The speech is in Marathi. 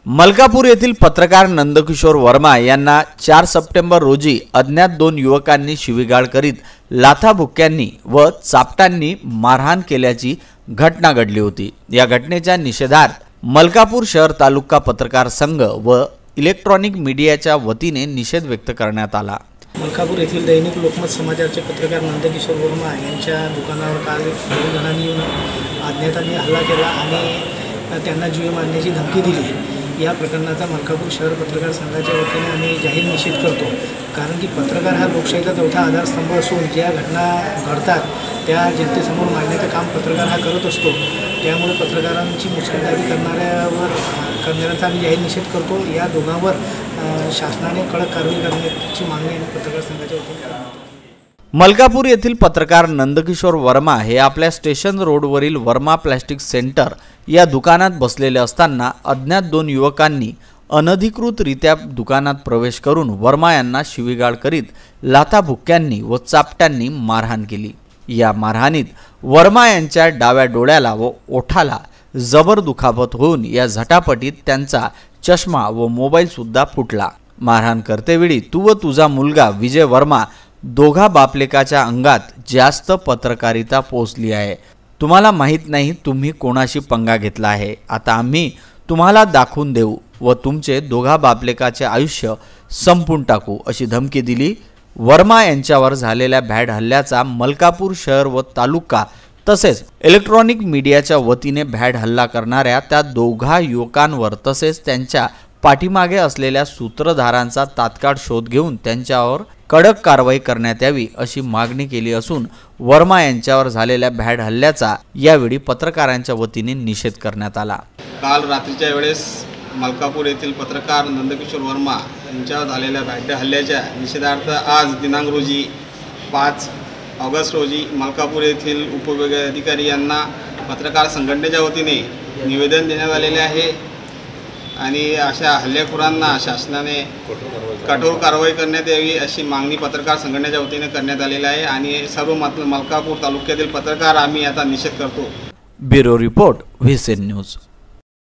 मलकापूर येथील पत्रकार नंदकिशोर वर्मा यांना 4 सप्टेंबर रोजी अज्ञात 2 युवकांनी शिवीगाळ करीत लाथाबुक्क्यांनी व चापटांनी मारहाण केल्याची घटना घडली होती। या घटनेच्या निषेधार्थ मलकापूर शहर तालुका पत्रकार संघ व इलेक्ट्रॉनिक मीडियाच्या वतीने निषेध व्यक्त करण्यात आला। मलकापूर येथील दैनिक लोकमत समाचारचे पत्रकार नंदकिशोर वर्मा यांच्या दुकानावर काल 2 जणांनी येऊन अज्ञातांनी हल्ला केला आणि त्यांना जीवे मारण्याची धमकी दिली। या प्रकरणाचा मलकापूर शहर पत्रकार संघाच्या वतीने आम्ही जाहीर निषेध करतो, कारण की पत्रकार हा लोकशाहीचा चौथा आधारस्तंभ असून ज्या घटना घडतात त्या जनतेसमोर मांडण्याचं काम पत्रकार हा करत असतो। त्यामुळे पत्रकारांची मुस्कटदाबी करणाऱ्यांचा आम्ही जाहीर निषेध करतो। या दोघांवर शासनाने कडक कारवाई करण्याची मागणी आम्ही पत्रकार संघाच्या वतीने करतो। मलकापूर येथील पत्रकार नंदकिशोर वर्मा हे आपल्या स्टेशन रोडवरील वर्मा प्लास्टिक सेंटर या दुकानात बसलेले असताना अज्ञात 2 युवकांनी अनधिकृतरित्या दुकानात प्रवेश करून वर्मा यांना शिवीगाळ करीत लाथाबुक्क्यांनी व चापट्यांनी मारहाण केली। या मारहाणीत वर्मा यांच्या डाव्या डोळ्याला व ओठाला जबर दुखापत होऊन या झटापटीत त्यांचा चष्मा व मोबाईल सुद्धा फुटला। मारहाण करतेवेळी तू व तुझा मुलगा विजय वर्मा दोघा बापलेकाच्या अंगात जास्त पत्रकारिता पोचली आहे। तुम्हाला माहित नाही तुम्ही कोणाशी पंगा घेतला आहे। आता आम्ही तुम्हाला दाखवून देऊ व तुमचे दोघा बापलेकाचे आयुष्य संपून टाकू अशी धमकी दिली। वर्मा यांच्यावर झालेल्या भ्याड हल्ल्याचा मलकापूर शहर व तालुका तसेच इलेक्ट्रॉनिक मीडियाच्या वतीने भ्याड हल्ला करणाऱ्या त्या दोघा युवकांवर तसेच त्यांच्या पाठीमागे असलेल्या सूत्रधारांचा तात्काळ शोध घेऊन त्यांच्यावर कडक कारवाई करण्यात यावी अशी मागणी केली असून वर्मा यांच्यावर झालेल्या भ्याड हल्ल्याचा यावेळी पत्रकारांच्या वतीने निषेध करण्यात आला। काल रात्रीच्या वेळेस मलकापूर येथील पत्रकार नंदकिशोर वर्मा यांच्यावर झालेल्या भ्याड हल्ल्याच्या निषेधार्थ आज दिनांक रोजी 5 ऑगस्ट रोजी मलकापूर येथील उपविभागीय अधिकारी यांना पत्रकार संघटनेच्या वतीने निवेदन देण्यात आलेले आहे आणि अशा हल्लेखोरांना शासनाने कठोर कारवाई करण्यात यावी अशी मागणी पत्रकार संघटनेच्या वतीने करण्यात आलेली आहे आणि सर्व मलकापूर तालुक्यातील पत्रकार आम्ही आता निषेध करतो। Bureau report VCN news.